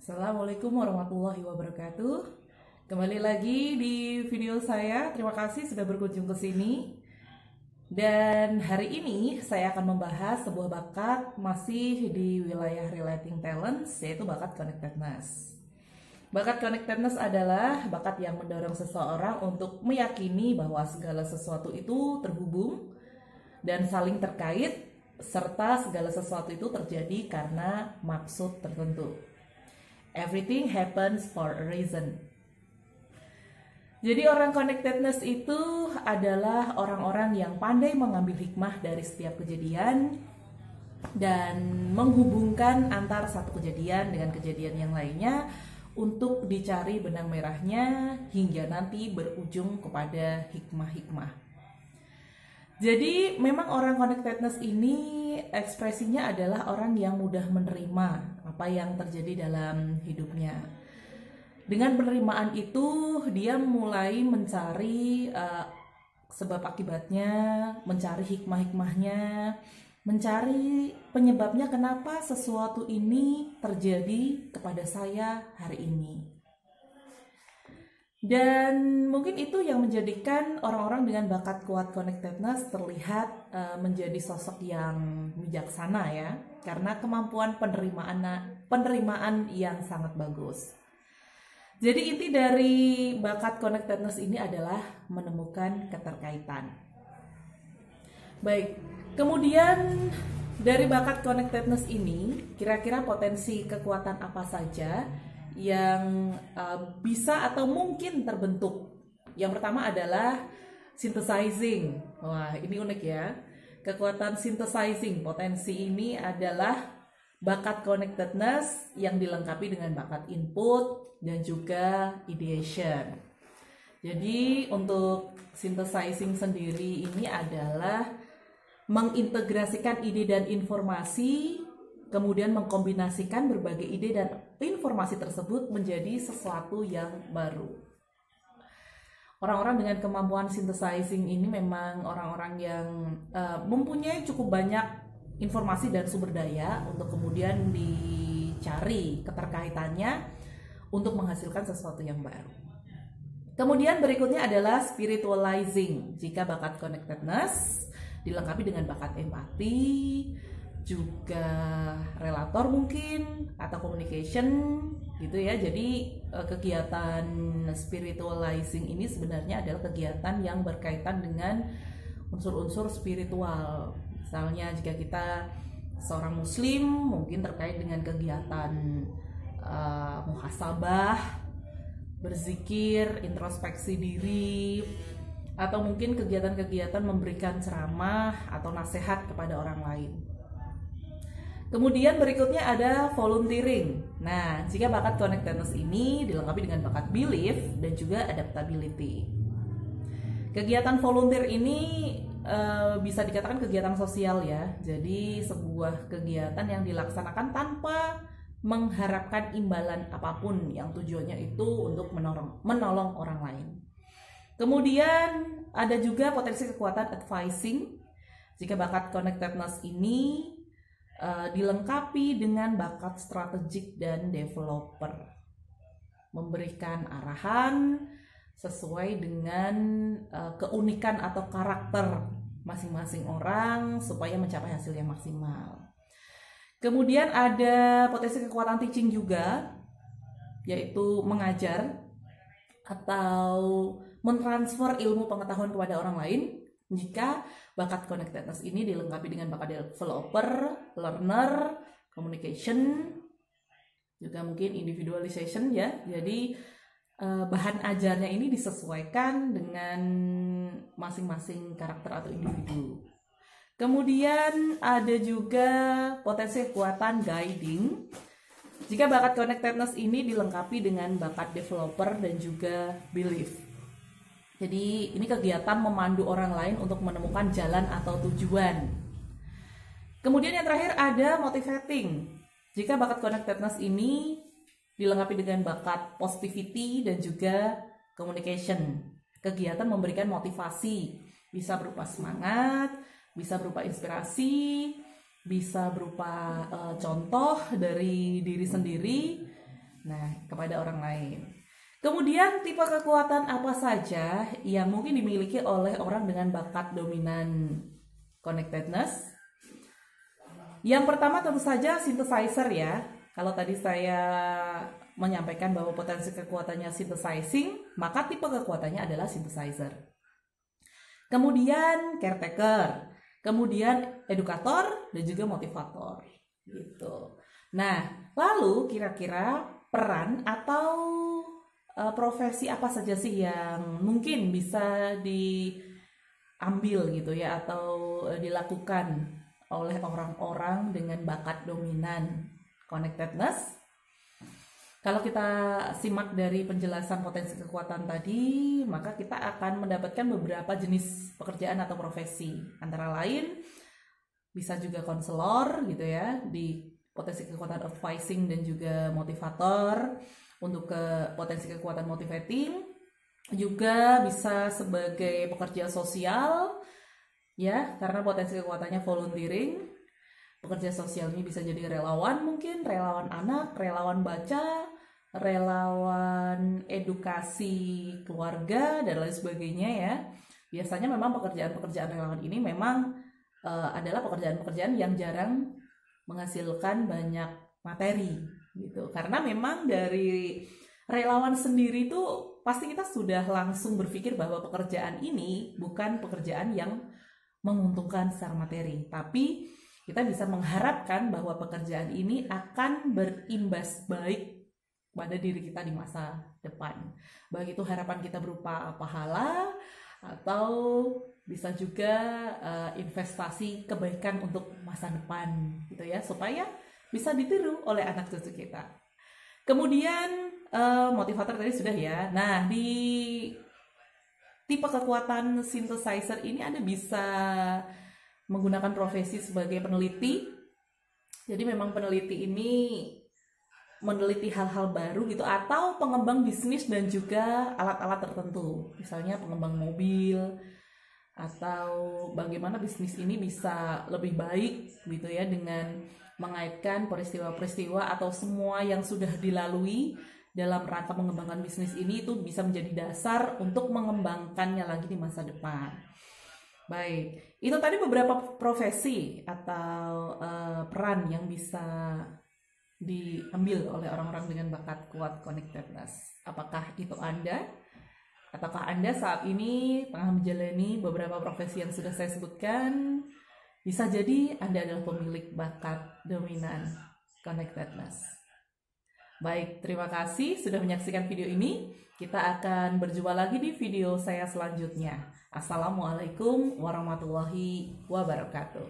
Assalamualaikum warahmatullahi wabarakatuh. Kembali lagi di video saya. Terima kasih sudah berkunjung ke sini. Dan hari ini saya akan membahas sebuah bakat masih di wilayah relating talents, yaitu bakat connectedness. Bakat connectedness adalah bakat yang mendorong seseorang untuk meyakini bahwa segala sesuatu itu terhubung dan saling terkait, serta segala sesuatu itu terjadi karena maksud tertentu. Everything happens for a reason. Jadi orang connectedness itu adalah orang-orang yang pandai mengambil hikmah dari setiap kejadian dan menghubungkan antara satu kejadian dengan kejadian yang lainnya untuk dicari benang merahnya hingga nanti berujung kepada hikmah-hikmah. Jadi memang orang connectedness ini ekspresinya adalah orang yang mudah menerima apa yang terjadi dalam hidupnya. Dengan penerimaan itu dia mulai mencari sebab akibatnya, mencari hikmah-hikmahnya, mencari penyebabnya kenapa sesuatu ini terjadi kepada saya hari ini. Dan mungkin itu yang menjadikan orang-orang dengan bakat kuat connectedness terlihat menjadi sosok yang bijaksana ya, karena kemampuan penerimaan yang sangat bagus. Jadi inti dari bakat connectedness ini adalah menemukan keterkaitan. Baik, kemudian dari bakat connectedness ini kira-kira potensi kekuatan apa saja yang bisa atau mungkin terbentuk. Yang pertama adalah synthesizing. Wah, ini unik ya. Kekuatan synthesizing, potensi ini adalah bakat connectedness yang dilengkapi dengan bakat input dan juga ideation. Jadi untuk synthesizing sendiri ini adalah mengintegrasikan ide dan informasi, kemudian mengkombinasikan berbagai ide dan informasi tersebut menjadi sesuatu yang baru. Orang-orang dengan kemampuan synthesizing ini memang orang-orang yang mempunyai cukup banyak informasi dan sumber daya untuk kemudian dicari keterkaitannya untuk menghasilkan sesuatu yang baru. Kemudian berikutnya adalah spiritualizing. Jika bakat connectedness dilengkapi dengan bakat empati, juga relator mungkin atau communication gitu ya. Jadi kegiatan spiritualizing ini sebenarnya adalah kegiatan yang berkaitan dengan unsur-unsur spiritual. Misalnya jika kita seorang muslim mungkin terkait dengan kegiatan muhasabah, berzikir, introspeksi diri, atau mungkin kegiatan-kegiatan memberikan ceramah atau nasihat kepada orang lain. Kemudian berikutnya ada volunteering. Nah, jika bakat connectedness ini dilengkapi dengan bakat belief dan juga adaptability. Kegiatan volunteer ini bisa dikatakan kegiatan sosial ya. Jadi sebuah kegiatan yang dilaksanakan tanpa mengharapkan imbalan apapun, yang tujuannya itu untuk menolong orang lain. Kemudian ada juga potensi kekuatan advising. Jika bakat connectedness ini dilengkapi dengan bakat strategik dan developer, memberikan arahan sesuai dengan keunikan atau karakter masing-masing orang supaya mencapai hasil yang maksimal. Kemudian ada potensi kekuatan teaching juga, yaitu mengajar atau mentransfer ilmu pengetahuan kepada orang lain. Jika bakat connectedness ini dilengkapi dengan bakat developer, learner, communication, juga mungkin individualization ya. Jadi bahan ajarnya ini disesuaikan dengan masing-masing karakter atau individu. Kemudian ada juga potensi kekuatan guiding. Jika bakat connectedness ini dilengkapi dengan bakat developer dan juga belief. Jadi ini kegiatan memandu orang lain untuk menemukan jalan atau tujuan. Kemudian yang terakhir ada motivating. Jika bakat connectedness ini dilengkapi dengan bakat positivity dan juga communication. Kegiatan memberikan motivasi, bisa berupa semangat, bisa berupa inspirasi, bisa berupa contoh dari diri sendiri, Nah, kepada orang lain. Kemudian tipe kekuatan apa saja yang mungkin dimiliki oleh orang dengan bakat dominan connectedness? Yang pertama tentu saja synthesizer ya. Kalau tadi saya menyampaikan bahwa potensi kekuatannya synthesizing, maka tipe kekuatannya adalah synthesizer. Kemudian caretaker, kemudian edukator dan juga motivator gitu. Nah, lalu kira-kira peran atau profesi apa saja sih yang mungkin bisa diambil gitu ya atau dilakukan oleh orang-orang dengan bakat dominan connectedness? Kalau kita simak dari penjelasan potensi kekuatan tadi, maka kita akan mendapatkan beberapa jenis pekerjaan atau profesi. Antara lain bisa juga konselor gitu ya, di potensi kekuatan advising dan juga motivator. Untuk ke potensi kekuatan motivating juga bisa sebagai pekerja sosial ya, karena potensi kekuatannya volunteering. Pekerja sosial ini bisa jadi relawan, mungkin relawan anak, relawan baca, relawan edukasi keluarga dan lain sebagainya ya. Biasanya memang pekerjaan-pekerjaan relawan ini memang adalah pekerjaan-pekerjaan yang jarang menghasilkan banyak materi gitu, karena memang dari relawan sendiri tuh pasti kita sudah langsung berpikir bahwa pekerjaan ini bukan pekerjaan yang menguntungkan secara materi, tapi kita bisa mengharapkan bahwa pekerjaan ini akan berimbas baik pada diri kita di masa depan. Baik itu harapan kita berupa pahala atau bisa juga investasi kebaikan untuk masa depan gitu ya, supaya bisa ditiru oleh anak cucu kita. Kemudian motivator tadi sudah ya. Nah, di tipe kekuatan synthesizer ini Anda bisa menggunakan profesi sebagai peneliti. Jadi memang peneliti ini meneliti hal-hal baru gitu, atau pengembang bisnis dan juga alat-alat tertentu. Misalnya pengembang mobil, atau bagaimana bisnis ini bisa lebih baik gitu ya, dengan mengaitkan peristiwa-peristiwa atau semua yang sudah dilalui dalam rangka mengembangkan bisnis ini, itu bisa menjadi dasar untuk mengembangkannya lagi di masa depan. Baik, itu tadi beberapa profesi atau peran yang bisa diambil oleh orang-orang dengan bakat kuat connectedness. Apakah itu Anda? Ataukah Anda saat ini tengah menjalani beberapa profesi yang sudah saya sebutkan? Bisa jadi Anda adalah pemilik bakat dominan connectedness. Baik, terima kasih sudah menyaksikan video ini. Kita akan berjumpa lagi di video saya selanjutnya. Assalamualaikum warahmatullahi wabarakatuh.